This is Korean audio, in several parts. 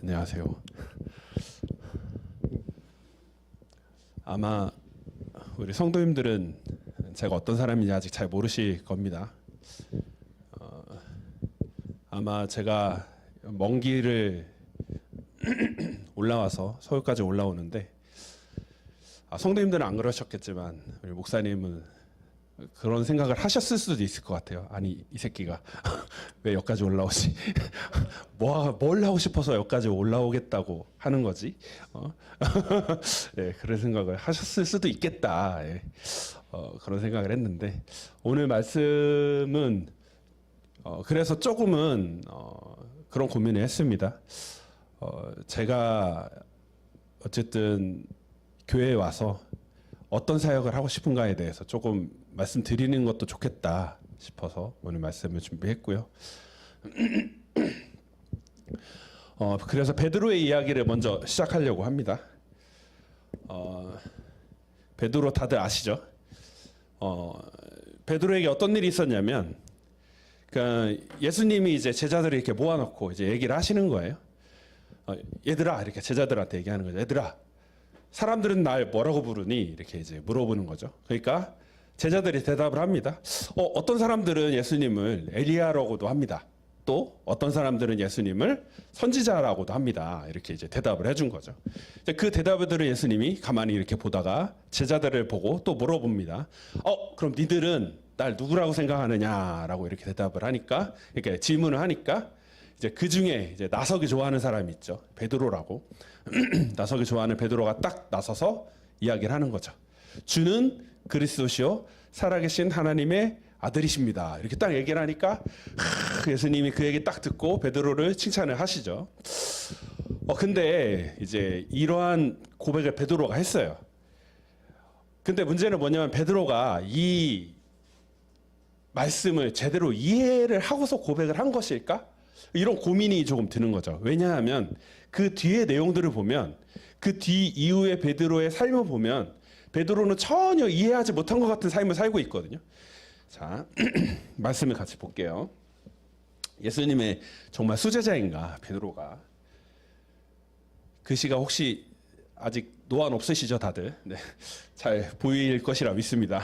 안녕하세요. 아마 우리 성도님들은 제가 어떤 사람인지 아직 잘 모르실 겁니다. 아마 제가 먼 길을 올라와서 서울까지 올라오는데, 성도님들은 안 그러셨겠지만 우리 목사님은 그런 생각을 하셨을 수도 있을 것 같아요. 아니, 이 새끼가 왜 여기까지 올라오지? 뭘 하고 싶어서 여기까지 올라오겠다고 하는 거지? 네, 그런 생각을 하셨을 수도 있겠다. 예. 그런 생각을 했는데, 오늘 말씀은 그래서 조금은 그런 고민을 했습니다. 제가 어쨌든 교회에 와서 어떤 사역을 하고 싶은가에 대해서 조금 말씀드리는 것도 좋겠다 싶어서 오늘 말씀을 준비했고요. 그래서 베드로의 이야기를 먼저 시작하려고 합니다. 베드로 다들 아시죠? 베드로에게 어떤 일이 있었냐면, 그러니까 예수님이 이제 제자들을 이렇게 모아놓고 이제 얘기를 하시는 거예요. 얘들아, 이렇게 제자들한테 얘기하는 거죠. 얘들아, 사람들은 날 뭐라고 부르니? 이렇게 이제 물어보는 거죠. 그러니까 제자들이 대답을 합니다. 어떤 사람들은 예수님을 엘리야라고도 합니다. 또 어떤 사람들은 예수님을 선지자라고도 합니다. 이렇게 이제 대답을 해준 거죠. 그 대답을 들은 예수님이 가만히 이렇게 보다가 제자들을 보고 또 물어봅니다. 그럼 니들은 날 누구라고 생각하느냐라고 이렇게 대답을 하니까, 이렇게 질문을 하니까, 이제 그 중에 이제 나서기 좋아하는 사람이 있죠. 베드로라고. 나서기 좋아하는 베드로가 딱 나서서 이야기를 하는 거죠. 주는 그리스도시요 살아계신 하나님의 아들이십니다. 이렇게 딱 얘기를 하니까 예수님이 그 얘기 딱 듣고 베드로를 칭찬을 하시죠. 근데 이제 이러한 고백을 베드로가 했어요. 근데 문제는 뭐냐면 베드로가 이 말씀을 제대로 이해를 하고서 고백을 한 것일까? 이런 고민이 조금 드는 거죠. 왜냐하면 그 뒤의 내용들을 보면, 그 뒤 이후의 베드로의 삶을 보면 베드로는 전혀 이해하지 못한 것 같은 삶을 살고 있거든요. 자, 말씀을 같이 볼게요. 예수님의 정말 수제자인가 베드로가. 글씨가 혹시 아직 노안 없으시죠 다들? 네, 잘 보일 것이라 믿습니다.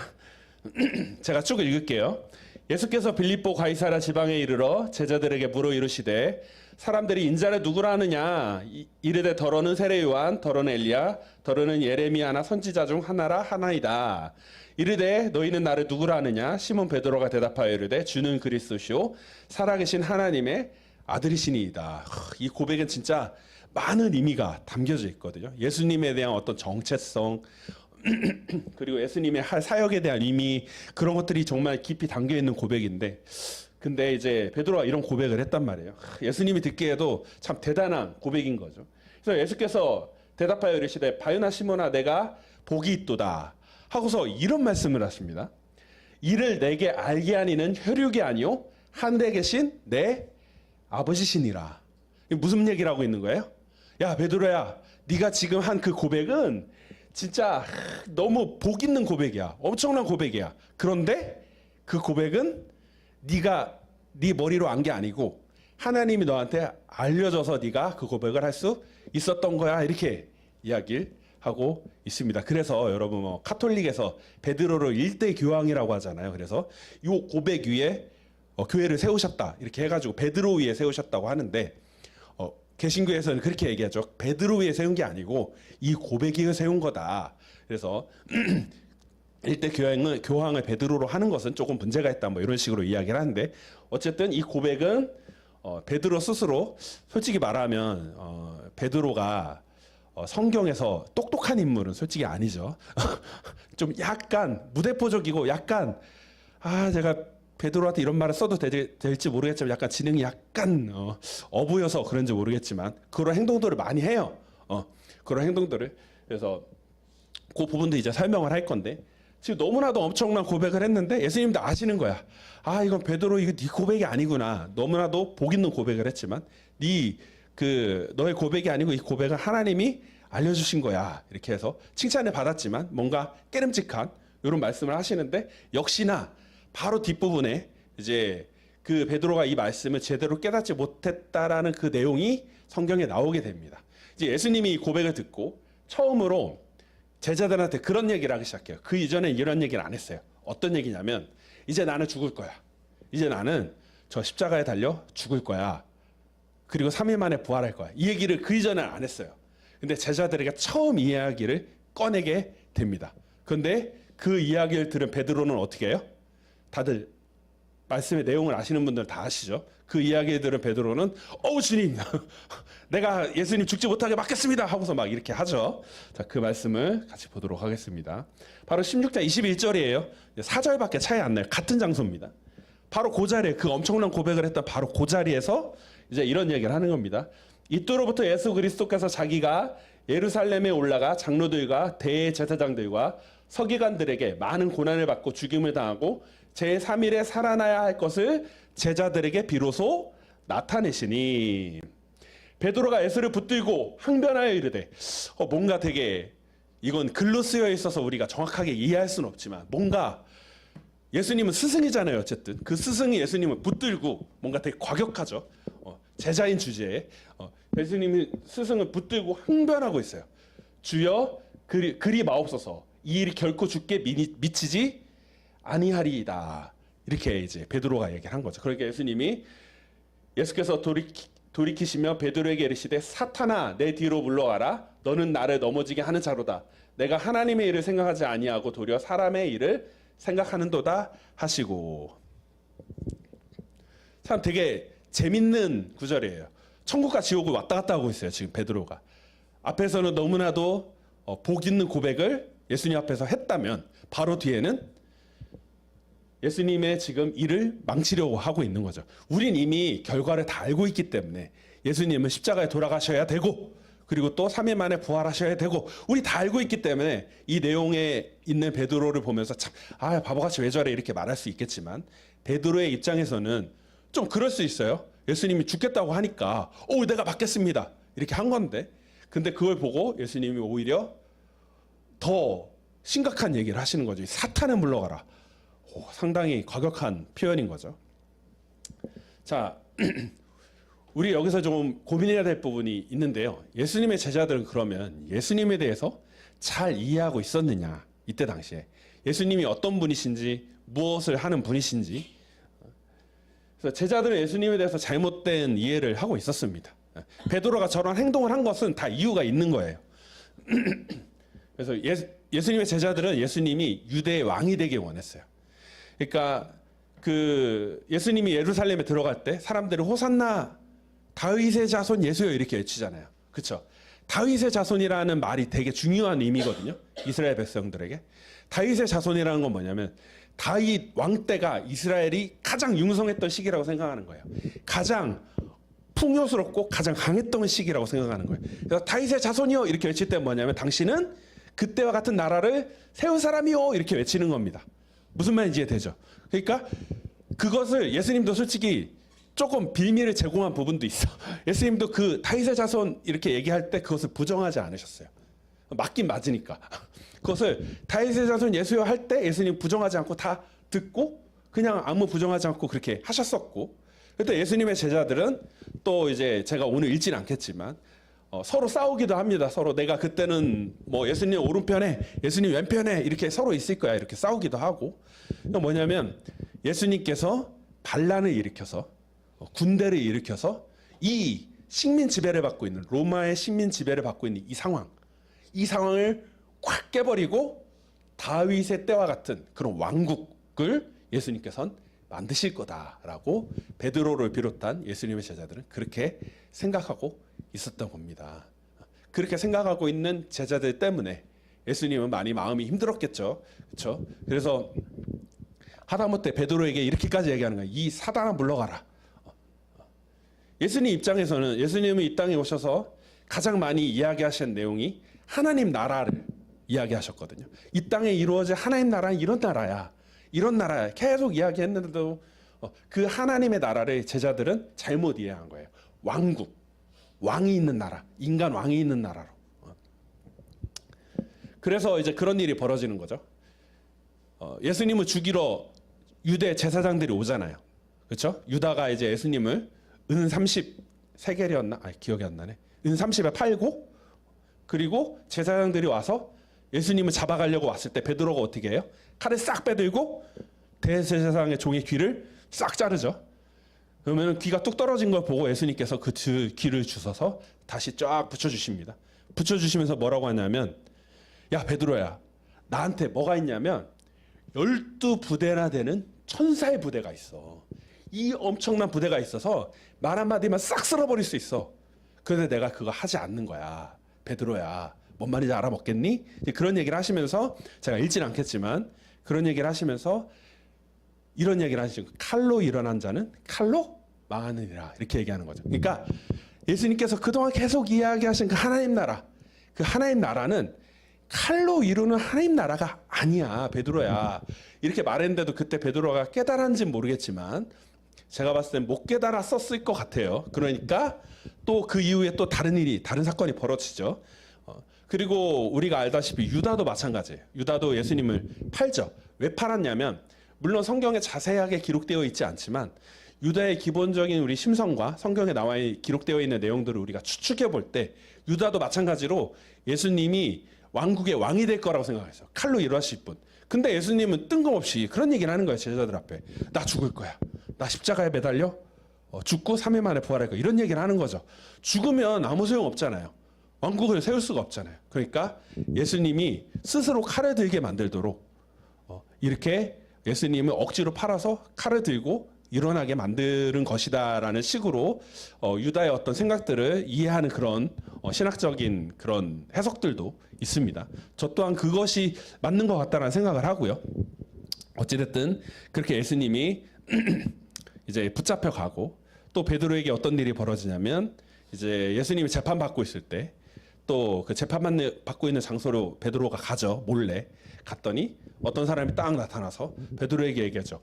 제가 쭉 읽을게요. 예수께서 빌립보 가이사랴 지방에 이르러 제자들에게 물어 이르시되 사람들이 인자를 누구라 하느냐? 이르되 더러는 세례 요한, 더러는 엘리야, 더러는 예레미야나 선지자 중 하나라 하나이다. 이르되 너희는 나를 누구라 하느냐? 시몬 베드로가 대답하여 이르되 주는 그리스도시요 살아계신 하나님의 아들이시니이다. 이 고백은 진짜 많은 의미가 담겨져 있거든요. 예수님에 대한 어떤 정체성, 그리고 예수님의 할 사역에 대한 의미, 그런 것들이 정말 깊이 담겨 있는 고백인데, 근데 이제 베드로가 이런 고백을 했단 말이에요. 예수님이 듣기에도 참 대단한 고백인 거죠. 그래서 예수께서 대답하여 이르시되 바요나 시몬아 내가 복이 있도다 하고서 이런 말씀을 하십니다. 이를 내게 알게 하니는 혈육이 아니요 하늘에 계신 내 아버지시니라. 무슨 얘기를 하고 있는 거예요? 야 베드로야, 네가 지금 한 그 고백은 진짜 너무 복 있는 고백이야. 엄청난 고백이야. 그런데 그 고백은 네가 네 머리로 안 게 아니고 하나님이 너한테 알려줘서 네가 그 고백을 할 수 있었던 거야. 이렇게 이야기를 하고 있습니다. 그래서 여러분 카톨릭에서 베드로를 일대 교황이라고 하잖아요. 그래서 이 고백 위에 교회를 세우셨다. 이렇게 해가지고 베드로 위에 세우셨다고 하는데, 개신교에서는 그렇게 얘기하죠. 베드로 위에 세운 게 아니고 이 고백 위에 세운 거다. 그래서 일대 교황을 베드로로 하는 것은 조금 문제가 있다. 뭐 이런 식으로 이야기를 하는데, 어쨌든 이 고백은 베드로 스스로 솔직히 말하면 베드로가 성경에서 똑똑한 인물은 솔직히 아니죠. 좀 약간 무대포적이고 약간 제가 베드로한테 이런 말을 써도 될지 모르겠지만 약간 지능이 약간 어부여서 그런지 모르겠지만 그런 행동들을 많이 해요. 그런 행동들을. 그래서 그 부분도 이제 설명을 할 건데, 지금 너무나도 엄청난 고백을 했는데 예수님도 아시는 거야. 이건 베드로 이거 네 고백이 아니구나. 너무나도 복 있는 고백을 했지만 너의 고백이 아니고 이 고백은 하나님이 알려주신 거야. 이렇게 해서 칭찬을 받았지만 뭔가 깨름직한 이런 말씀을 하시는데, 역시나 바로 뒷부분에 이제 그 베드로가 이 말씀을 제대로 깨닫지 못했다라는 그 내용이 성경에 나오게 됩니다. 이제 예수님이 이 고백을 듣고 처음으로 제자들한테 그런 얘기를 하기 시작해요. 그 이전에 이런 얘기를 안 했어요. 어떤 얘기냐면 이제 나는 죽을 거야. 이제 나는 저 십자가에 달려 죽을 거야. 그리고 3일 만에 부활할 거야. 이 얘기를 그 이전에 안 했어요. 근데 제자들에게 처음 이 이야기를 꺼내게 됩니다. 그런데 그 이야기를 들은 베드로는 어떻게 해요? 다들 말씀의 내용을 아시는 분들 다 아시죠? 그 이야기를 들은 베드로는 주님 내가 예수님 죽지 못하게 막겠습니다 하고서 막 이렇게 하죠. 자, 그 말씀을 같이 보도록 하겠습니다. 바로 16장 21절이에요. 4절밖에 차이 안 나요. 같은 장소입니다. 바로 그 자리에 그 엄청난 고백을 했던 바로 그 자리에서 이제 이런 얘기를 하는 겁니다. 이때로부터 예수 그리스도께서 자기가 예루살렘에 올라가 장로들과 대제사장들과 서기관들에게 많은 고난을 받고 죽임을 당하고 제3일에 살아나야 할 것을 제자들에게 비로소 나타내시니 베드로가 예수를 붙들고 항변하여 이르되 뭔가 되게 이건 글로 쓰여 있어서 우리가 정확하게 이해할 수는 없지만 뭔가 예수님은 스승이잖아요. 어쨌든 그 스승이 예수님을 붙들고 뭔가 되게 과격하죠. 제자인 주제에 예수님이 스승을 붙들고 항변하고 있어요. 주여 그리 마옵소서 이 일이 결코 주께 미치지 아니하리이다. 이렇게 이제 베드로가 얘기를 한 거죠. 그러니까 예수께서 돌이키시며 베드로에게 이르시되 사탄아 내 뒤로 물러가라. 너는 나를 넘어지게 하는 자로다. 내가 하나님의 일을 생각하지 아니하고 도리어 사람의 일을 생각하는도다 하시고. 참 되게 재밌는 구절이에요. 천국과 지옥을 왔다 갔다 하고 있어요. 지금 베드로가 앞에서는 너무나도 복 있는 고백을 예수님 앞에서 했다면 바로 뒤에는 예수님의 지금 일을 망치려고 하고 있는 거죠. 우린 이미 결과를 다 알고 있기 때문에 예수님은 십자가에 돌아가셔야 되고 그리고 또 3일 만에 부활하셔야 되고 우리 다 알고 있기 때문에 이 내용에 있는 베드로를 보면서 참 바보같이 왜 저래 이렇게 말할 수 있겠지만 베드로의 입장에서는 좀 그럴 수 있어요. 예수님이 죽겠다고 하니까 내가 받겠습니다 이렇게 한 건데 근데 그걸 보고 예수님이 오히려 더 심각한 얘기를 하시는 거죠. 사탄에 물러가라. 상당히 과격한 표현인 거죠. 자, 우리 여기서 좀 고민해야 될 부분이 있는데요. 예수님의 제자들은 그러면 예수님에 대해서 잘 이해하고 있었느냐? 이때 당시에 예수님이 어떤 분이신지 무엇을 하는 분이신지 그래서 제자들은 예수님에 대해서 잘못된 이해를 하고 있었습니다. 베드로가 저런 행동을 한 것은 다 이유가 있는 거예요. 그래서 예수님의 제자들은 예수님이 유대의 왕이 되길 원했어요. 그러니까 예수님이 예루살렘에 들어갈 때 사람들이 호산나 다윗의 자손 예수여 이렇게 외치잖아요. 그렇죠? 다윗의 자손이라는 말이 되게 중요한 의미거든요. 이스라엘 백성들에게. 다윗의 자손이라는 건 뭐냐면 다윗 왕 때가 이스라엘이 가장 융성했던 시기라고 생각하는 거예요. 가장 풍요스럽고 가장 강했던 시기라고 생각하는 거예요. 그래서 다윗의 자손이요 이렇게 외칠 때 뭐냐면 당신은 그때와 같은 나라를 세울 사람이요 이렇게 외치는 겁니다. 무슨 말인지 이해되죠? 그러니까 그것을 예수님도 솔직히 조금 빌미를 제공한 부분도 있어. 예수님도 그 다윗의 자손 이렇게 얘기할 때 그것을 부정하지 않으셨어요. 맞긴 맞으니까. 그것을 다윗의 자손 예수여 할 때 예수님 부정하지 않고 다 듣고 그냥 아무 부정하지 않고 그렇게 하셨었고 그때 예수님의 제자들은 또 이제 제가 오늘 읽지는 않겠지만 서로 싸우기도 합니다. 서로 내가 그때는 뭐 예수님 오른편에 예수님 왼편에 이렇게 서로 있을 거야 이렇게 싸우기도 하고 뭐냐면 예수님께서 반란을 일으켜서 군대를 일으켜서 이 식민 지배를 받고 있는 로마의 식민 지배를 받고 있는 이 상황을 콱 깨버리고 다윗의 때와 같은 그런 왕국을 예수님께서는 만드실 거다라고 베드로를 비롯한 예수님의 제자들은 그렇게 생각하고 있었던 겁니다. 그렇게 생각하고 있는 제자들 때문에 예수님은 많이 마음이 힘들었겠죠. 그렇죠? 그래서 하다못해 베드로에게 이렇게까지 얘기하는 거예요. 이 사단아 물러가라. 예수님 입장에서는 예수님은 이 땅에 오셔서 가장 많이 이야기하신 내용이 하나님 나라를 이야기하셨거든요. 이 땅에 이루어질 하나님 나라는 이런 나라야. 이런 나라야. 계속 이야기했는데도 그 하나님의 나라를 제자들은 잘못 이해한 거예요. 왕국, 왕이 있는 나라, 인간 왕이 있는 나라로. 그래서 이제 그런 일이 벌어지는 거죠. 예수님을 죽이러 유대 제사장들이 오잖아요. 그렇죠? 유다가 이제 예수님을 은 30 세겔이었나? 기억이 안 나네. 은 30에 팔고, 그리고 제사장들이 와서 예수님을 잡아가려고 왔을 때 베드로가 어떻게 해요? 칼을 싹 빼들고 대제사장의 종의 귀를 싹 자르죠. 그러면 귀가 뚝 떨어진 걸 보고 예수님께서 그 귀를 주셔서 다시 쫙 붙여주십니다. 붙여주시면서 뭐라고 하냐면, 야 베드로야, 나한테 뭐가 있냐면 12부대나 되는 천사의 부대가 있어. 이 엄청난 부대가 있어서 말 한마디만 싹 쓸어버릴 수 있어. 그런데 내가 그거 하지 않는 거야. 베드로야, 뭔 말인지 알아먹겠니? 그런 얘기를 하시면서, 제가 읽진 않겠지만 그런 얘기를 하시면서 이런 얘기를 하시죠. 칼로 일어난 자는 칼로 망하느니라, 이렇게 얘기하는 거죠. 그러니까 예수님께서 그동안 계속 이야기하신 그 하나님 나라, 그 하나님 나라는 칼로 이루는 하나님 나라가 아니야, 베드로야. 이렇게 말했는데도 그때 베드로가 깨달았는지는 모르겠지만 제가 봤을 땐 못 깨달았었을 것 같아요. 그러니까 또 그 이후에 또 다른 일이, 다른 사건이 벌어지죠. 그리고 우리가 알다시피 유다도 마찬가지예요. 유다도 예수님을 팔죠. 왜 팔았냐면, 물론 성경에 자세하게 기록되어 있지 않지만 유다의 기본적인 우리 심성과 성경에 나와 기록되어 있는 내용들을 우리가 추측해 볼 때 유다도 마찬가지로 예수님이 왕국의 왕이 될 거라고 생각했어요. 칼로 일하실 분. 근데 예수님은 뜬금없이 그런 얘기를 하는 거예요. 제자들 앞에. 나 죽을 거야. 나 십자가에 매달려 죽고 3일 만에 부활할 거야. 이런 얘기를 하는 거죠. 죽으면 아무 소용 없잖아요. 왕국을 세울 수가 없잖아요. 그러니까 예수님이 스스로 칼을 들게 만들도록 이렇게 예수님을 억지로 팔아서 칼을 들고 일어나게 만드는 것이다라는 식으로 유다의 어떤 생각들을 이해하는 그런 신학적인 그런 해석들도 있습니다. 저 또한 그것이 맞는 것 같다라는 생각을 하고요. 어찌됐든 그렇게 예수님이 이제 붙잡혀 가고, 또 베드로에게 어떤 일이 벌어지냐면, 이제 예수님이 재판 받고 있을 때 또 그 재판 받고 있는 장소로 베드로가 가죠. 몰래 갔더니 어떤 사람이 딱 나타나서 베드로에게 얘기하죠.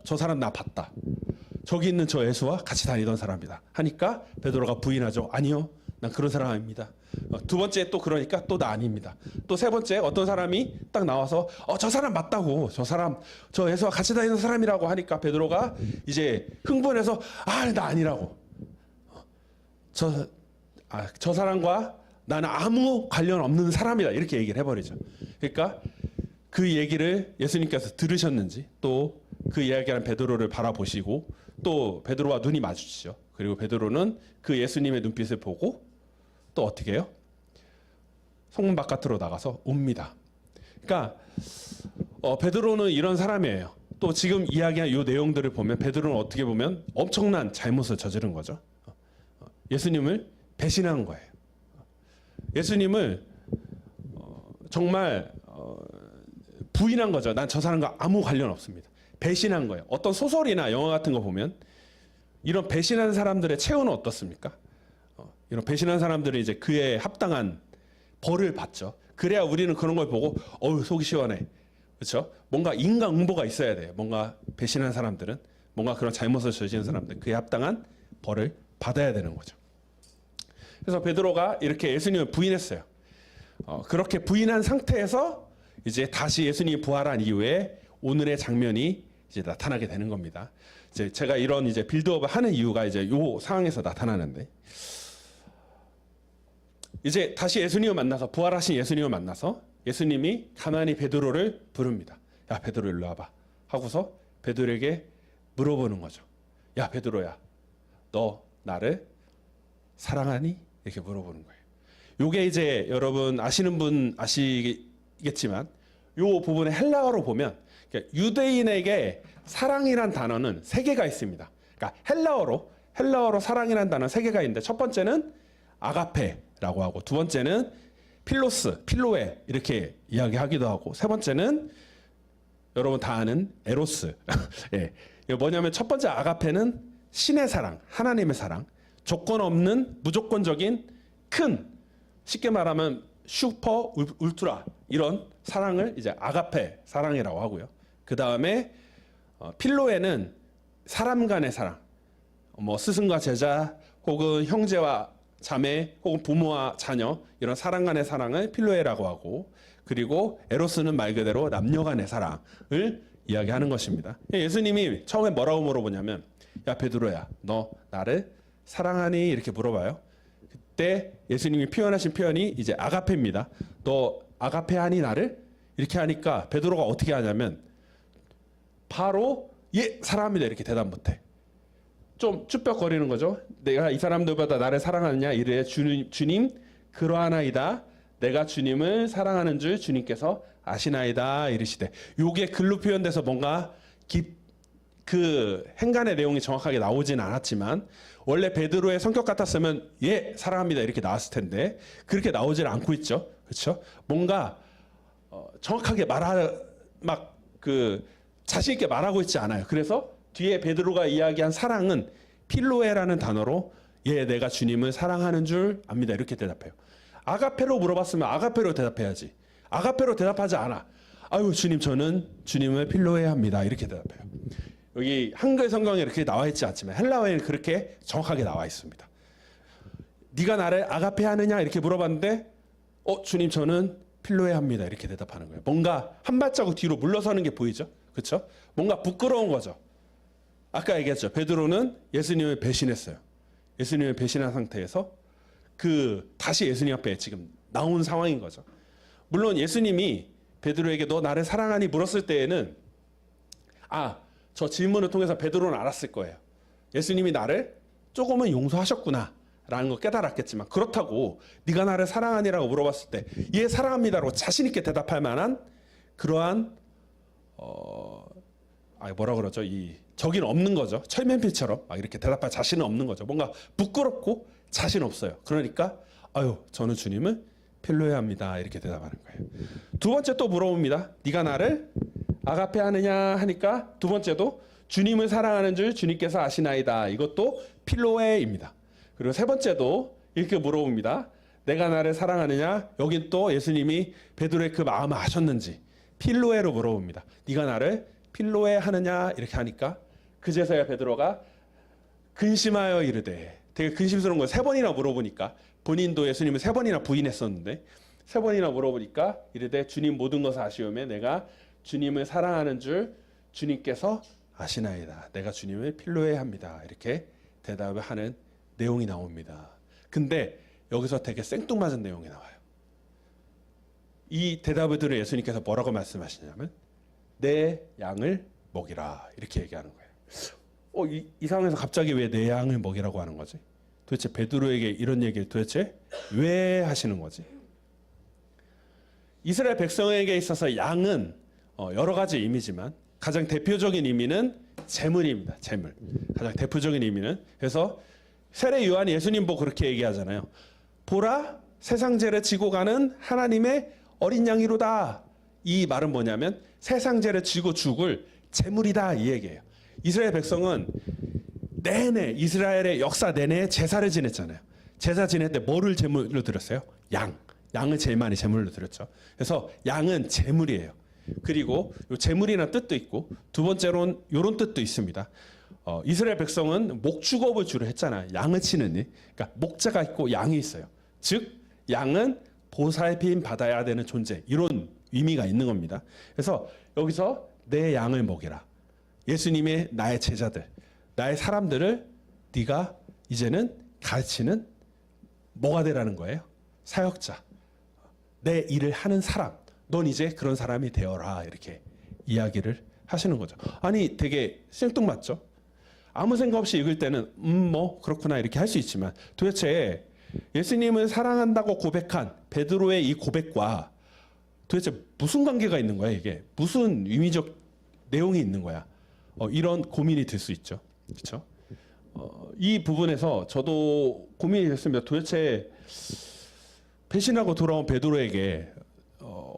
저 사람 나 봤다. 저기 있는 저 예수와 같이 다니던 사람이다. 하니까 베드로가 부인하죠. 아니요, 난 그런 사람 아닙니다. 두 번째 또 그러니까 또 나 아닙니다. 또 세 번째 어떤 사람이 딱 나와서 저 사람 맞다고, 저 사람 저 예수와 같이 다니는 사람이라고 하니까 베드로가 이제 흥분해서 나 아니라고. 저 사람과 나는 아무 관련 없는 사람이다, 이렇게 얘기를 해버리죠. 그러니까 그 얘기를 예수님께서 들으셨는지, 또 그 이야기하는 베드로를 바라보시고, 또 베드로와 눈이 마주치죠. 그리고 베드로는 그 예수님의 눈빛을 보고 또 어떻게 해요? 성문 바깥으로 나가서 옵니다. 그러니까 베드로는 이런 사람이에요. 또 지금 이야기한 이 내용들을 보면 베드로는 어떻게 보면 엄청난 잘못을 저지른 거죠. 예수님을 배신한 거예요. 예수님을 정말 부인한 거죠. 난 저 사람과 아무 관련 없습니다. 배신한 거예요. 어떤 소설이나 영화 같은 거 보면 이런 배신한 사람들의 최후는 어떻습니까? 이런 배신한 사람들이 이제 그에 합당한 벌을 받죠. 그래야 우리는 그런 걸 보고 속이 시원해. 그렇죠? 뭔가 인간 응보가 있어야 돼요. 뭔가 배신한 사람들은, 뭔가 그런 잘못을 저지른 사람들, 그에 합당한 벌을 받아야 되는 거죠. 그래서 베드로가 이렇게 예수님을 부인했어요. 그렇게 부인한 상태에서 이제 다시 예수님이 부활한 이후에 오늘의 장면이 이제 나타나게 되는 겁니다. 이제 제가 이런 이제 빌드업을 하는 이유가 이제 요 상황에서 나타나는데, 이제 다시 예수님을 만나서, 부활하신 예수님을 만나서 예수님이 가만히 베드로를 부릅니다. 야 베드로 일로 와봐 하고서 베드로에게 물어보는 거죠. 야 베드로야, 너 나를 사랑하니? 이렇게 물어보는 거예요. 요게 이제 여러분 아시는 분 아시겠지만 요 부분에 헬라어로 보면 유대인에게 사랑이란 단어는 세 개가 있습니다. 그러니까 헬라어로 사랑이란 단어 세 개가 있는데, 첫 번째는 아가페라고 하고, 두 번째는 필로에 이렇게 이야기하기도 하고, 세 번째는 여러분 다 아는 에로스. 예. 이거 뭐냐면 첫 번째 아가페는 신의 사랑, 하나님의 사랑, 조건 없는 무조건적인 큰, 쉽게 말하면 슈퍼 울트라 이런 사랑을 이제 아가페 사랑이라고 하고요. 그 다음에 필로에는 사람 간의 사랑, 뭐 스승과 제자 혹은 형제와 자매 혹은 부모와 자녀, 이런 사람 간의 사랑을 필로에라고 하고, 그리고 에로스는 말 그대로 남녀 간의 사랑을 이야기하는 것입니다. 예수님이 처음에 뭐라고 물어보냐면, 야 베드로야, 너 나를 사랑하니 이렇게 물어봐요. 그때 예수님이 표현하신 표현이 이제 아가페입니다. 너 아가페하니 나를? 이렇게 하니까 베드로가 어떻게 하냐면 바로 예 사랑합니다 이렇게 대답 못해. 좀 쭈뼛거리는 거죠. 내가 이 사람들보다 나를 사랑하느냐 이래 주님 그러하나이다. 내가 주님을 사랑하는 줄 주님께서 아시나이다 이르시되. 요게 글로 표현돼서 뭔가 그 행간의 내용이 정확하게 나오진 않았지만 원래 베드로의 성격 같았으면 예 사랑합니다 이렇게 나왔을 텐데 그렇게 나오질 않고 있죠. 그렇죠? 뭔가 정확하게 자신 있게 말하고 있지 않아요. 그래서 뒤에 베드로가 이야기한 사랑은 필로에라는 단어로 예 내가 주님을 사랑하는 줄 압니다 이렇게 대답해요. 아가페로 물어봤으면 아가페로 대답해야지. 아가페로 대답하지 않아. 아유 주님 저는 주님을 필로에 합니다 이렇게 대답해요. 여기 한글 성경에 이렇게 나와 있지 않지만 헬라어에는 그렇게 정확하게 나와 있습니다. 네가 나를 아가페 하느냐 이렇게 물어봤는데 주님 저는 필로에 합니다 이렇게 대답하는 거예요. 뭔가 한 발자국 뒤로 물러서는 게 보이죠. 그렇죠? 뭔가 부끄러운 거죠. 아까 얘기했죠. 베드로는 예수님을 배신했어요. 예수님을 배신한 상태에서 다시 예수님 앞에 지금 나온 상황인 거죠. 물론 예수님이 베드로에게 너 나를 사랑하니 물었을 때에는 저 질문을 통해서 베드로는 알았을 거예요. 예수님이 나를 조금은 용서하셨구나 라는 거 깨달았겠지만 그렇다고 네가 나를 사랑하니라고 물어봤을 때 예 사랑합니다라고 자신 있게 대답할 만한 그러한 뭐라 그러죠? 저기는 없는 거죠. 철면필처럼 막 이렇게 대답할 자신은 없는 거죠. 뭔가 부끄럽고 자신 없어요. 그러니까 저는 주님을 필로에 합니다 이렇게 대답하는 거예요. 두 번째 또 물어봅니다. 네가 나를 아가페 하느냐 하니까 두 번째도 주님을 사랑하는 줄 주님께서 아시나이다. 이것도 필로에입니다. 그리고 세 번째도 이렇게 물어봅니다. 내가 나를 사랑하느냐? 여긴 또 예수님이 베드로의 그 마음을 아셨는지 필로에로 물어봅니다. 네가 나를 필로에 하느냐? 이렇게 하니까 그제서야 베드로가 근심하여 이르되 되게 근심스러운 걸 세 번이나 물어보니까 본인도 예수님을 세 번이나 부인했었는데 세 번이나 물어보니까 이르되 주님 모든 것을 아시오매 내가 주님을 사랑하는 줄 주님께서 아시나이다. 내가 주님을 필로에 합니다. 이렇게 대답을 하는 내용이 나옵니다. 근데 여기서 되게 생뚱맞은 내용이 나와요. 이 대답을 들은 예수님께서 뭐라고 말씀하시냐면 내 양을 먹이라 이렇게 얘기하는 거예요. 이 상황에서 갑자기 왜 내 양을 먹이라고 하는 거지? 도대체 베드로에게 이런 얘기를 도대체 왜 하시는 거지? 이스라엘 백성에게 있어서 양은 여러 가지 의미지만 가장 대표적인 의미는 재물입니다. 재물. 가장 대표적인 의미는 그래서 세례 요한이 예수님 보고 그렇게 얘기하잖아요. 보라 세상 죄를 지고 가는 하나님의 어린 양이로다. 이 말은 뭐냐면 세상 죄를 지고 죽을 재물이다 이 얘기예요. 이스라엘 백성은 내내 이스라엘의 역사 내내 제사를 지냈잖아요. 제사 지낼 때 뭐를 제물로 드렸어요? 양을 제일 많이 제물로 드렸죠. 그래서 양은 제물이에요. 그리고 요 제물이라는 뜻도 있고 두 번째로는 이런 뜻도 있습니다. 이스라엘 백성은 목축업을 주로 했잖아요. 양을 치는 일. 그러니까 목자가 있고 양이 있어요. 즉 양은 보살핌 받아야 되는 존재. 이런 의미가 있는 겁니다. 그래서 여기서 내 양을 먹이라. 예수님의 나의 제자들, 나의 사람들을 네가 이제는 가르치는 뭐가 되라는 거예요? 사역자. 내 일을 하는 사람. 넌 이제 그런 사람이 되어라. 이렇게 이야기를 하시는 거죠. 아니 되게 생뚱맞죠? 아무 생각 없이 읽을 때는 뭐 그렇구나 이렇게 할 수 있지만 도대체 예수님을 사랑한다고 고백한 베드로의 이 고백과 도대체 무슨 관계가 있는 거야 이게? 무슨 의미적 내용이 있는 거야? 이런 고민이 들 수 있죠. 그렇죠? 이 부분에서 저도 고민이 됐습니다. 도대체 배신하고 돌아온 베드로에게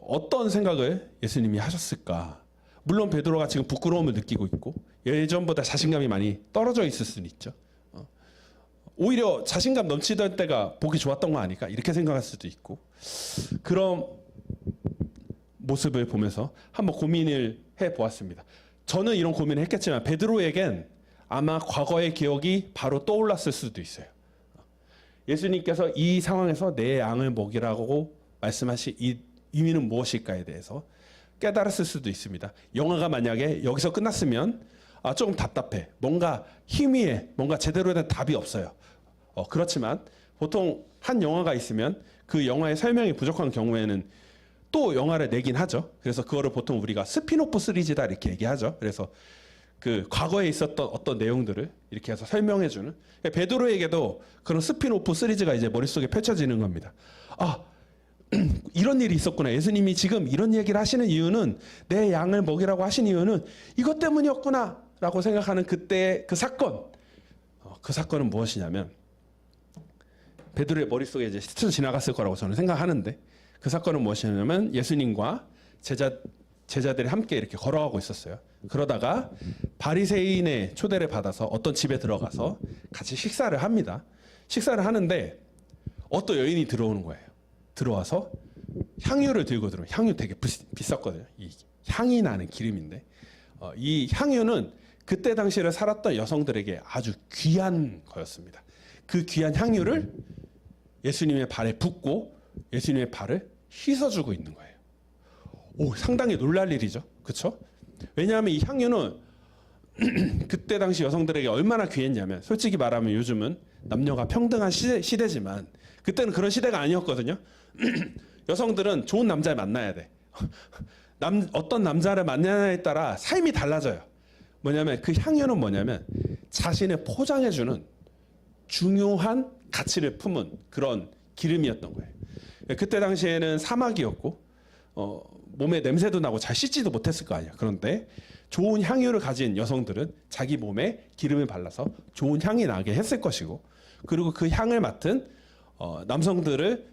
어떤 생각을 예수님이 하셨을까? 물론 베드로가 지금 부끄러움을 느끼고 있고 예전보다 자신감이 많이 떨어져 있을 수는 있죠. 오히려 자신감 넘치던 때가 보기 좋았던 거 아닐까? 이렇게 생각할 수도 있고 그런 모습을 보면서 한번 고민을 해보았습니다. 저는 이런 고민을 했겠지만 베드로에겐 아마 과거의 기억이 바로 떠올랐을 수도 있어요. 예수님께서 이 상황에서 내 양을 먹이라고 말씀하신 이 의미는 무엇일까에 대해서 깨달았을 수도 있습니다. 영화가 만약에 여기서 끝났으면 조금 답답해. 뭔가 희미해. 뭔가 제대로 된 답이 없어요. 그렇지만 보통 한 영화가 있으면 그 영화의 설명이 부족한 경우에는 또 영화를 내긴 하죠. 그래서 그거를 보통 우리가 스피노프 시리즈다 이렇게 얘기하죠. 그래서 그 과거에 있었던 어떤 내용들을 이렇게 해서 설명해주는, 베드로에게도 그런 스피노프 시리즈가 이제 머릿속에 펼쳐지는 겁니다. 아, 이런 일이 있었구나. 예수님이 지금 이런 얘기를 하시는 이유는, 내 양을 먹이라고 하신 이유는 이것 때문이었구나 라고 생각하는 그때 그 사건, 그 사건은 무엇이냐면, 베드로의 머릿속에 이제 스쳐 지나갔을 거라고 저는 생각하는데, 그 사건은 무엇이냐면 예수님과 제자들이 함께 이렇게 걸어가고 있었어요. 그러다가 바리새인의 초대를 받아서 어떤 집에 들어가서 같이 식사를 합니다. 식사를 하는데 어떤 여인이 들어오는 거예요. 들어와서 향유를 들고 들어오면, 향유 되게 비쌌거든요. 이 향이 나는 기름인데, 이 향유는 그때 당시를 살았던 여성들에게 아주 귀한 거였습니다. 그 귀한 향유를 예수님의 발에 붓고 예수님의 발을 씻어주고 있는 거예요. 오, 상당히 놀랄 일이죠. 그렇죠? 왜냐하면 이 향유는 그때 당시 여성들에게 얼마나 귀했냐면, 솔직히 말하면 요즘은 남녀가 평등한 시대지만 그때는 그런 시대가 아니었거든요. 여성들은 좋은 남자를 만나야 돼. 어떤 남자를 만나냐에 따라 삶이 달라져요. 뭐냐면 그 향유는 뭐냐면 자신을 포장해주는 중요한 가치를 품은 그런 기름이었던 거예요. 그때 당시에는 사막이었고 몸에 냄새도 나고 잘 씻지도 못했을 거 아니야. 그런데 좋은 향유를 가진 여성들은 자기 몸에 기름을 발라서 좋은 향이 나게 했을 것이고, 그리고 그 향을 맡은 남성들을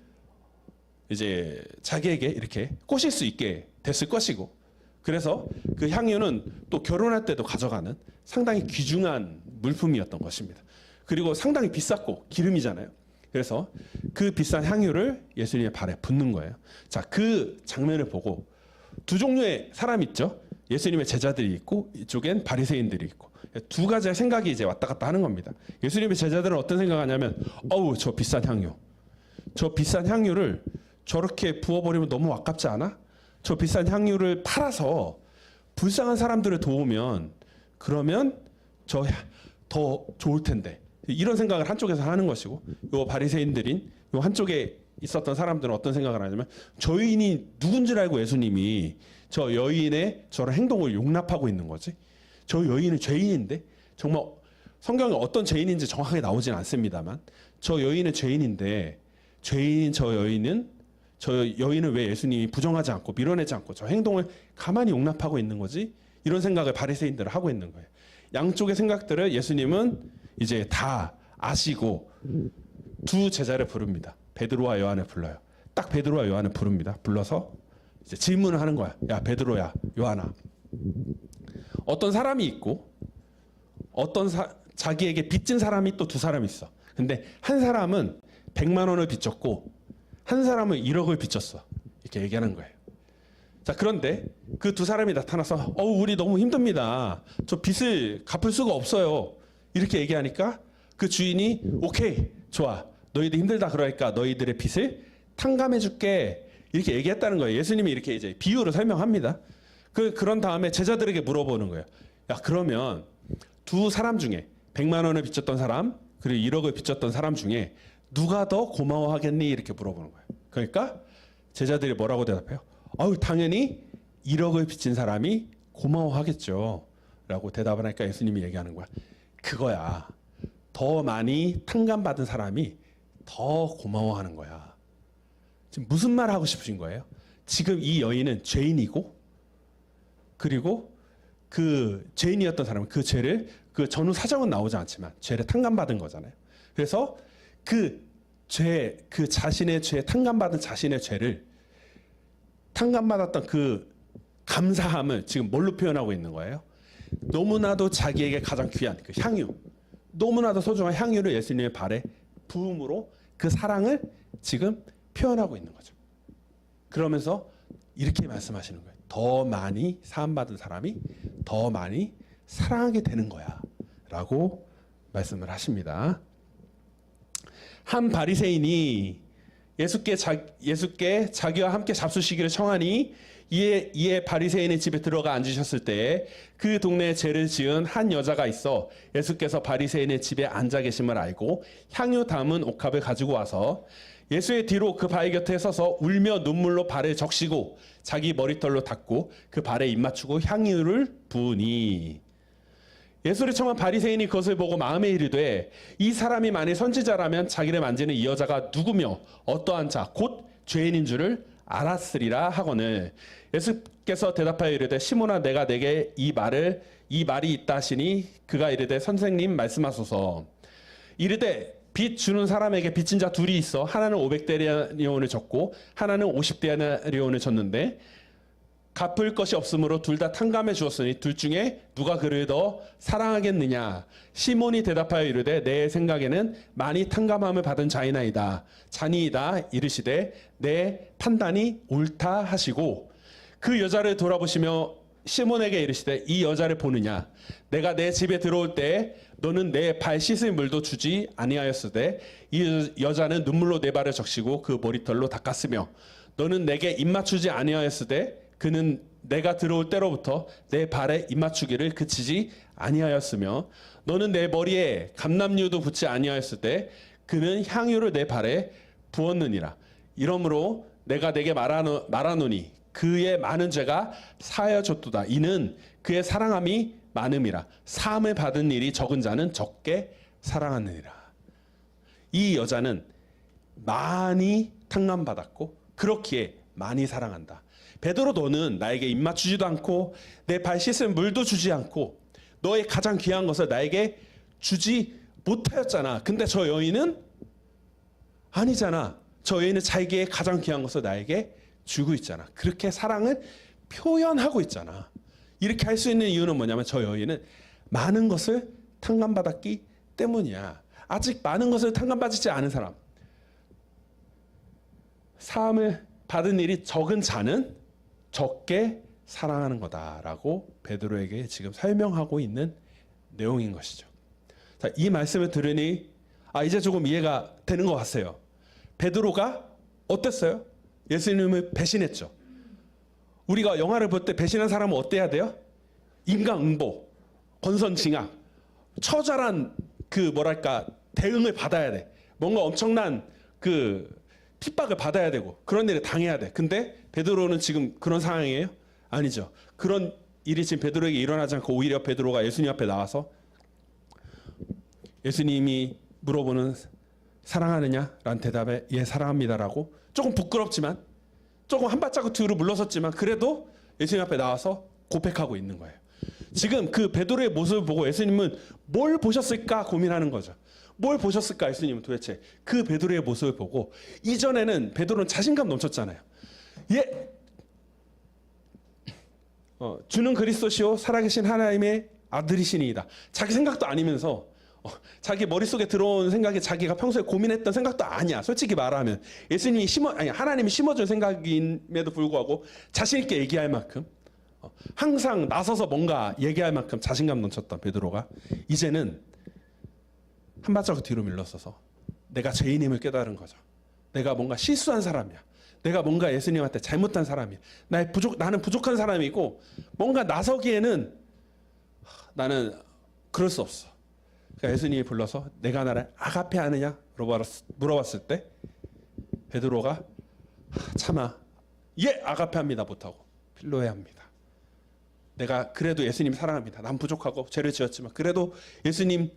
이제 자기에게 이렇게 꼬실 수 있게 됐을 것이고, 그래서 그 향유는 또 결혼할 때도 가져가는 상당히 귀중한 물품이었던 것입니다. 그리고 상당히 비쌌고 기름이잖아요. 그래서 그 비싼 향유를 예수님의 발에 붓는 거예요. 자, 그 장면을 보고 두 종류의 사람이 있죠. 예수님의 제자들이 있고 이쪽엔 바리새인들이 있고, 두 가지의 생각이 이제 왔다 갔다 하는 겁니다. 예수님의 제자들은 어떤 생각하냐면, 어우, 저 비싼 향유, 저 비싼 향유를 저렇게 부어버리면 너무 아깝지 않아? 저 비싼 향유를 팔아서 불쌍한 사람들을 도우면 그러면 저 더 좋을 텐데, 이런 생각을 한쪽에서 하는 것이고, 요 바리새인들인 요 한쪽에 있었던 사람들은 어떤 생각을 하냐면, 저 여인이 누군지 알고 예수님이 저 여인의 저런 행동을 용납하고 있는 거지? 저 여인은 죄인인데, 정말 성경에 어떤 죄인인지 정확하게 나오진 않습니다만 저 여인은 죄인인데, 죄인인 저 여인은 왜 예수님이 부정하지 않고 밀어내지 않고 저 행동을 가만히 용납하고 있는 거지? 이런 생각을 바리새인들은 하고 있는 거예요. 양쪽의 생각들을 예수님은 이제 다 아시고 두 제자를 부릅니다. 베드로와 요한을 불러요. 딱 베드로와 요한을 부릅니다. 불러서 이제 질문을 하는 거야. 야, 베드로야, 요한아, 어떤 사람이 있고 자기에게 빚진 사람이 또 두 사람이 있어. 근데 한 사람은 100만 원을 빚졌고 한 사람은 1억을 빚졌어. 이렇게 얘기하는 거예요. 자, 그런데 그 두 사람이 나타나서 우리 너무 힘듭니다. 저 빚을 갚을 수가 없어요. 이렇게 얘기하니까 그 주인이 오케이, 좋아. 너희들 힘들다 그러니까 너희들의 빚을 탕감해 줄게. 이렇게 얘기했다는 거예요. 예수님이 이렇게 이제 비유로 설명합니다. 그런 다음에 제자들에게 물어보는 거예요. 야, 그러면 두 사람 중에 100만 원을 빚졌던 사람 그리고 1억을 빚졌던 사람 중에 누가 더 고마워하겠니? 이렇게 물어보는 거예요. 그러니까 제자들이 뭐라고 대답해요? 당연히 1억을 빚진 사람이 고마워하겠죠. 라고 대답을 하니까 예수님이 얘기하는 거야. 그거야. 더 많이 탕감받은 사람이 더 고마워하는 거야. 지금 무슨 말 하고 싶으신 거예요? 지금 이 여인은 죄인이고, 그리고 그 죄인이었던 사람은 그 죄를, 그 전후 사정은 나오지 않지만 죄를 탕감받은 거잖아요. 그래서 그 자신의 죄, 탕감받은 자신의 죄를, 탕감받았던 그 감사함을 지금 뭘로 표현하고 있는 거예요? 너무나도 자기에게 가장 귀한 그 향유, 너무나도 소중한 향유를 예수님의 발에 부음으로 그 사랑을 지금 표현하고 있는 거죠. 그러면서 이렇게 말씀하시는 거예요. 더 많이 사함받은 사람이 더 많이 사랑하게 되는 거야 라고 말씀을 하십니다. 한 바리새인이 예수께 자기와 함께 잡수시기를 청하니 이에 바리새인의 집에 들어가 앉으셨을 때에 그 동네에 죄를 지은 한 여자가 있어 예수께서 바리새인의 집에 앉아 계심을 알고 향유 담은 옥합을 가지고 와서 예수의 뒤로 그 바위 곁에 서서 울며 눈물로 발을 적시고 자기 머리털로 닦고 그 발에 입 맞추고 향유를 부으니 예수를 청한 바리새인이 그것을 보고 마음에 이르되 이 사람이 만일 선지자라면 자기를 만지는 이 여자가 누구며 어떠한 자 곧 죄인인 줄을 알았으리라 하거늘 예수께서 대답하여 이르되 시몬아 내가 내게 이 말이 있다 하시니 그가 이르되 선생님 말씀하소서. 이르되 빚 주는 사람에게 빚진 자 둘이 있어 하나는 500데나리온을 줬고 하나는 50데나리온을 줬는데 갚을 것이 없으므로 둘 다 탕감해 주었으니 둘 중에 누가 그를 더 사랑하겠느냐. 시몬이 대답하여 이르되 내 생각에는 많이 탕감함을 받은 자이나이다. 자니이다. 이르시되 내 판단이 옳다 하시고 그 여자를 돌아보시며 시몬에게 이르시되 이 여자를 보느냐. 내가 내 집에 들어올 때 너는 내 발 씻을 물도 주지 아니하였으되 이 여자는 눈물로 내 발을 적시고 그 머리털로 닦았으며 너는 내게 입 맞추지 아니하였으되 그는 내가 들어올 때로부터 내 발에 입 맞추기를 그치지 아니하였으며 너는 내 머리에 감람류도 붙지 아니하였을 때 그는 향유를 내 발에 부었느니라. 이러므로 내가 내게 말하노니 그의 많은 죄가 사하여졌도다. 이는 그의 사랑함이 많음이라. 사함을 받은 일이 적은 자는 적게 사랑하느니라. 이 여자는 많이 탕감받았고 그렇기에 많이 사랑한다. 베드로 너는 나에게 입 맞추지도 않고 내 발 씻은 물도 주지 않고 너의 가장 귀한 것을 나에게 주지 못하였잖아. 근데 저 여인은 아니잖아. 저 여인은 자기의 가장 귀한 것을 나에게 주고 있잖아. 그렇게 사랑을 표현하고 있잖아. 이렇게 할 수 있는 이유는 뭐냐면 저 여인은 많은 것을 탕감받았기 때문이야. 아직 많은 것을 탕감받지 않은 사람, 사함을 받은 일이 적은 자는 적게 사랑하는 거다라고 베드로에게 지금 설명하고 있는 내용인 것이죠. 자, 이 말씀을 들으니 이제 조금 이해가 되는 것 같아요. 베드로가 어땠어요? 예수님을 배신했죠. 우리가 영화를 볼 때 배신한 사람은 어때야 돼요? 인과응보, 권선징악, 처절한 대응을 받아야 돼. 뭔가 엄청난 핍박을 받아야 되고 그런 일을 당해야 돼. 근데 베드로는 지금 그런 상황이에요? 아니죠. 그런 일이 지금 베드로에게 일어나지 않고 오히려 베드로가 예수님 앞에 나와서 예수님이 물어보는 사랑하느냐? 라는 대답에 예 사랑합니다라고 조금 부끄럽지만 조금 한 발자국 뒤로 물러섰지만 그래도 예수님 앞에 나와서 고백하고 있는 거예요. 지금 그 베드로의 모습을 보고 예수님은 뭘 보셨을까 고민하는 거죠. 뭘 보셨을까 예수님은 도대체 그 베드로의 모습을 보고 이전에는 베드로는 자신감 넘쳤잖아요. 주는 그리스도시요 살아계신 하나님의 아들이시니이다. 자기 생각도 아니면서 자기 머릿속에 들어온 생각이 자기가 평소에 고민했던 생각도 아니야. 솔직히 말하면 하나님이 심어준 생각임에도 불구하고 자신 있게 얘기할 만큼 항상 나서서 뭔가 얘기할 만큼 자신감 넘쳤던 베드로가 이제는 한 발자국 뒤로 밀러서서 내가 죄인임을 깨달은 거죠. 내가 뭔가 실수한 사람이야. 내가 뭔가 예수님한테 잘못한 사람이야. 나는 부족한 사람이고 뭔가 나서기에는 나는 그럴 수 없어. 그러니까 예수님이 불러서 내가 나를 아가페 하느냐 물어봤을 때 베드로가 차마 예 아가페 합니다 못하고 필로에 합니다. 내가 그래도 예수님 사랑합니다. 난 부족하고 죄를 지었지만 그래도 예수님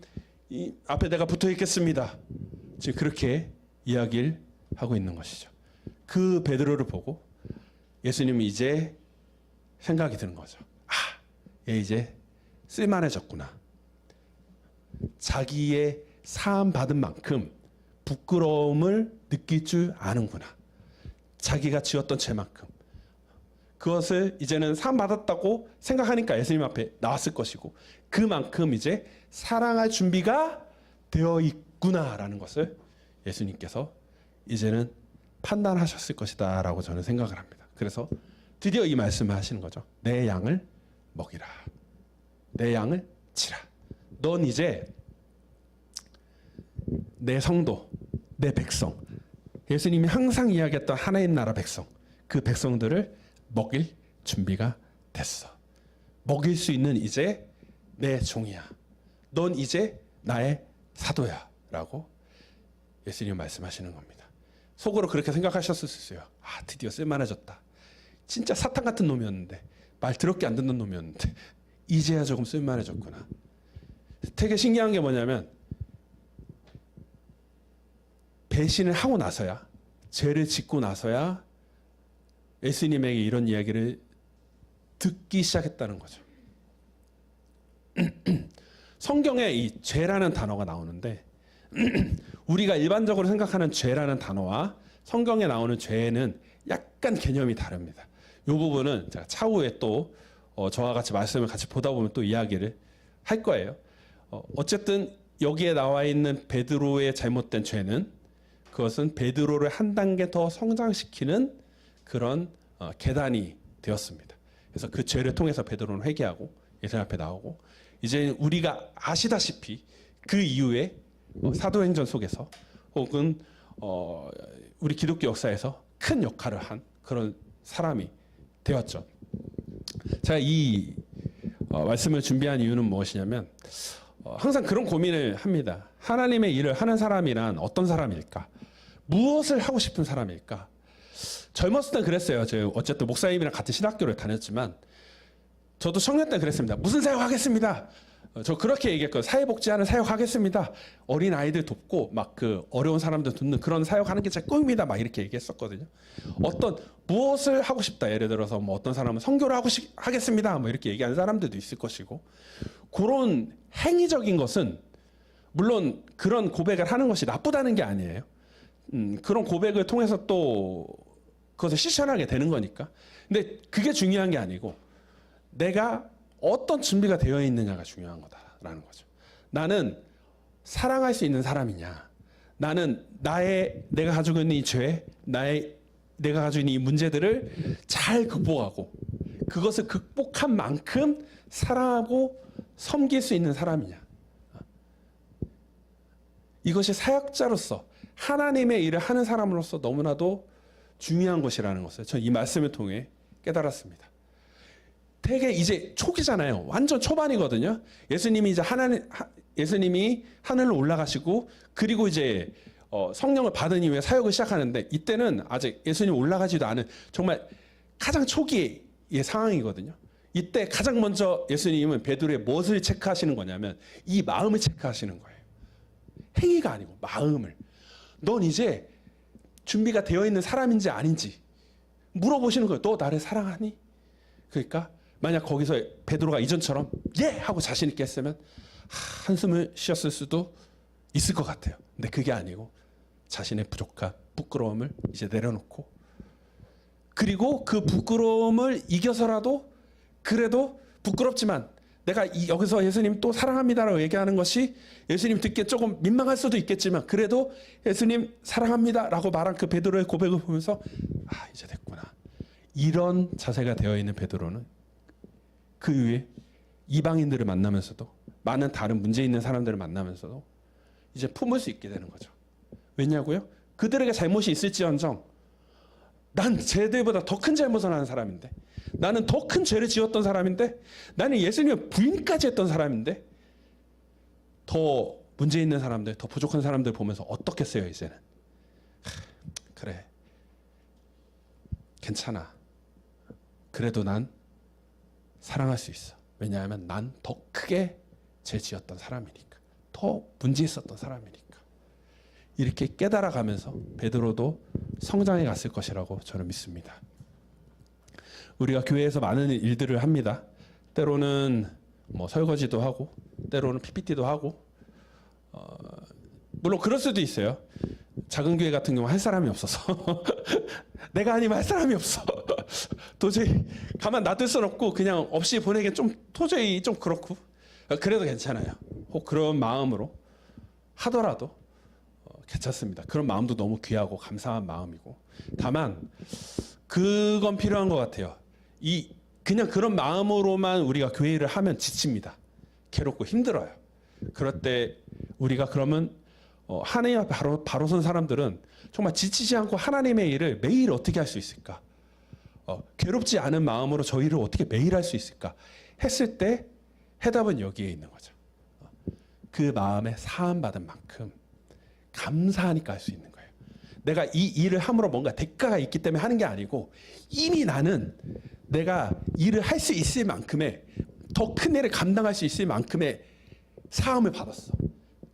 앞에 내가 붙어 있겠습니다. 지금 그렇게 이야기를 하고 있는 것이죠. 그 베드로를 보고 예수님이 이제 생각이 드는 거죠. 얘 이제 쓸만해졌구나. 자기의 사함 받은 만큼 부끄러움을 느낄 줄 아는구나. 자기가 지었던 죄만큼. 그것을 이제는 사함 받았다고 생각하니까 예수님 앞에 나왔을 것이고 그만큼 이제 사랑할 준비가 되어 있구나라는 것을 예수님께서 이제는 판단하셨을 것이다 라고 저는 생각을 합니다. 그래서 드디어 이 말씀을 하시는 거죠. 내 양을 먹이라. 내 양을 치라. 넌 이제 내 성도, 내 백성, 예수님이 항상 이야기했던 하나님 나라 백성, 그 백성들을 먹일 준비가 됐어. 먹일 수 있는 이제 내 종이야. 넌 이제 나의 사도야. 라고 예수님이 말씀하시는 겁니다. 속으로 그렇게 생각하셨을 수 있어요. 아, 드디어 쓸만해졌다. 진짜 사탄 같은 놈이었는데, 말 더럽게 안 듣는 놈이었는데 이제야 조금 쓸만해졌구나. 되게 신기한 게 뭐냐면 배신을 하고 나서야, 죄를 짓고 나서야 예수님에게 이런 이야기를 듣기 시작했다는 거죠. 성경에 이 죄라는 단어가 나오는데 우리가 일반적으로 생각하는 죄라는 단어와 성경에 나오는 죄는 약간 개념이 다릅니다. 이 부분은 제가 차후에 또 저와 같이 말씀을 같이 보다 보면 또 이야기를 할 거예요. 어쨌든 여기에 나와 있는 베드로의 잘못된 죄는, 그것은 베드로를 한 단계 더 성장시키는 그런 계단이 되었습니다. 그래서 그 죄를 통해서 베드로는 회개하고 예수님 앞에 나오고, 이제 우리가 아시다시피 그 이후에 사도행전 속에서 혹은 우리 기독교 역사에서 큰 역할을 한 그런 사람이 되었죠. 제가 이 말씀을 준비한 이유는 무엇이냐면 항상 그런 고민을 합니다. 하나님의 일을 하는 사람이란 어떤 사람일까? 무엇을 하고 싶은 사람일까? 젊었을 땐 그랬어요. 저 어쨌든 목사님이랑 같은 신학교를 다녔지만 저도 청년 때 그랬습니다. 무슨 사역하겠습니다. 저 그렇게 얘기했거든요. 사회복지하는 사역하겠습니다. 어린 아이들 돕고 막 그 어려운 사람들 돕는 그런 사역하는 게 제 꿈입니다. 막 이렇게 얘기했었거든요. 어떤 무엇을 하고 싶다. 예를 들어서 뭐 어떤 사람은 선교를 하겠습니다. 뭐 이렇게 얘기하는 사람들도 있을 것이고, 그런 행위적인 것은 물론 그런 고백을 하는 것이 나쁘다는 게 아니에요. 그런 고백을 통해서 또 그것을 실천하게 되는 거니까. 근데 그게 중요한 게 아니고 내가 어떤 준비가 되어 있느냐가 중요한 거다라는 거죠. 나는 사랑할 수 있는 사람이냐? 나는 내가 가지고 있는 이 죄, 내가 가지고 있는 이 문제들을 잘 극복하고 그것을 극복한 만큼 사랑하고 섬길 수 있는 사람이냐? 이것이 사역자로서 하나님의 일을 하는 사람으로서 너무나도 중요한 것이라는 것을 저는 이 말씀을 통해 깨달았습니다. 되게 이제 초기잖아요. 완전 초반이거든요. 예수님이 하늘로 올라가시고 그리고 이제 성령을 받은 이후에 사역을 시작하는데, 이때는 아직 예수님 올라가지도 않은 정말 가장 초기의 상황이거든요. 이때 가장 먼저 예수님은 베드로의 무엇을 체크하시는 거냐면 이 마음을 체크하시는 거예요. 행위가 아니고 마음을. 넌 이제 준비가 되어 있는 사람인지 아닌지 물어보시는 거예요. 너 나를 사랑하니? 그러니까 만약 거기서 베드로가 이전처럼 예! 하고 자신 있게 했으면 한숨을 쉬었을 수도 있을 것 같아요. 근데 그게 아니고 자신의 부족한 부끄러움을 이제 내려놓고, 그리고 그 부끄러움을 이겨서라도 그래도 부끄럽지만 내가 여기서 예수님 또 사랑합니다라고 얘기하는 것이 예수님 듣기에 조금 민망할 수도 있겠지만 그래도 예수님 사랑합니다라고 말한 그 베드로의 고백을 보면서 이제 됐구나. 이런 자세가 되어 있는 베드로는 그 이후에 이방인들을 만나면서도 많은 다른 문제 있는 사람들을 만나면서도 이제 품을 수 있게 되는 거죠. 왜냐고요? 그들에게 잘못이 있을지언정 난 쟤들보다 더 큰 잘못을 하는 사람인데, 나는 더 큰 죄를 지었던 사람인데, 나는 예수님의 부인까지 했던 사람인데, 더 문제 있는 사람들, 더 부족한 사람들 보면서 어떻겠어요 이제는. 그래, 괜찮아. 그래도 난 사랑할 수 있어. 왜냐하면 난 더 크게 죄 지었던 사람이니까, 더 문제 있었던 사람이니까. 이렇게 깨달아가면서 베드로도 성장해 갔을 것이라고 저는 믿습니다. 우리가 교회에서 많은 일들을 합니다. 때로는 뭐 설거지도 하고, 때로는 PPT도 하고, 물론 그럴 수도 있어요. 작은 교회 같은 경우 할 사람이 없어서 내가 아니면 할 사람이 없어. 도저히 가만 놔둘 수는 없고 그냥 없이 보내기엔 좀 도저히 좀 그렇고, 그래도 괜찮아요. 혹 그런 마음으로 하더라도 괜찮습니다. 그런 마음도 너무 귀하고 감사한 마음이고, 다만 그건 필요한 것 같아요. 그냥 그런 마음으로만 우리가 교회를 하면 지칩니다. 괴롭고 힘들어요. 그럴 때 우리가 그러면 하나님 앞에 바로 선 사람들은 정말 지치지 않고 하나님의 일을 매일 어떻게 할 수 있을까? 괴롭지 않은 마음으로 저 일을 어떻게 매일 할 수 있을까 했을 때 해답은 여기에 있는 거죠. 그 마음에 사함받은 만큼 감사하니까 할 수 있는 거예요. 내가 이 일을 함으로 뭔가 대가가 있기 때문에 하는 게 아니고 이미 나는 내가 일을 할 수 있을 만큼의 더 큰 일을 감당할 수 있을 만큼의 사함을 받았어.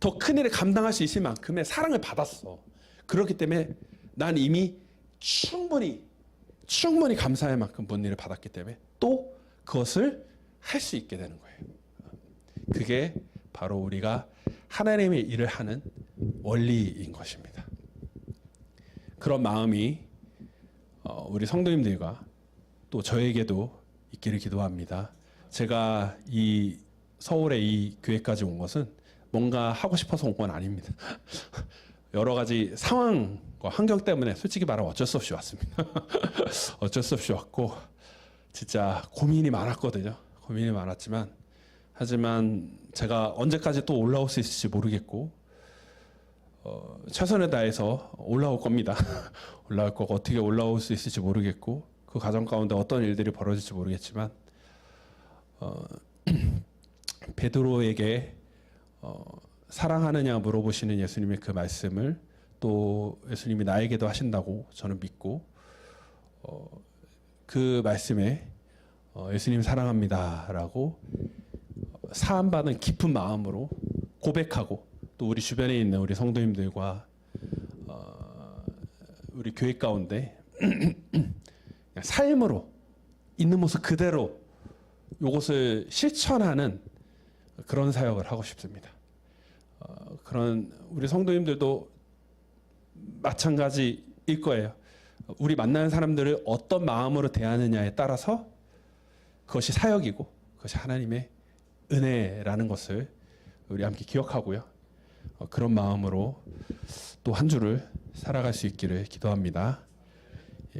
더 큰 일을 감당할 수 있을 만큼의 사랑을 받았어. 그렇기 때문에 난 이미 충분히 감사할 만큼 본 일을 받았기 때문에 또 그것을 할 수 있게 되는 거예요. 그게 바로 우리가 하나님의 일을 하는 원리인 것입니다. 그런 마음이 우리 성도님들과 또 저에게도 있기를 기도합니다. 제가 이 서울에 이 교회까지 온 것은 뭔가 하고 싶어서 온 건 아닙니다. 여러 가지 상황과 환경 때문에 솔직히 말하면 어쩔 수 없이 왔습니다. 어쩔 수 없이 왔고 진짜 고민이 많았거든요. 고민이 많았지만 하지만 제가 언제까지 또 올라올 수 있을지 모르겠고 최선을 다해서 올라올 겁니다. 올라올 거고 어떻게 올라올 수 있을지 모르겠고 그 과정 가운데 어떤 일들이 벌어질지 모르겠지만 베드로에게 사랑하느냐 물어보시는 예수님의 그 말씀을 또 예수님이 나에게도 하신다고 저는 믿고 그 말씀에 예수님 사랑합니다라고 사함받은 깊은 마음으로 고백하고 또 우리 주변에 있는 우리 성도님들과 우리 교회 가운데 삶으로 있는 모습 그대로 이것을 실천하는 그런 사역을 하고 싶습니다. 그런 우리 성도님들도 마찬가지일 거예요. 우리 만나는 사람들을 어떤 마음으로 대하느냐에 따라서 그것이 사역이고 그것이 하나님의 은혜라는 것을 우리 함께 기억하고요. 그런 마음으로 또 한 주를 살아갈 수 있기를 기도합니다.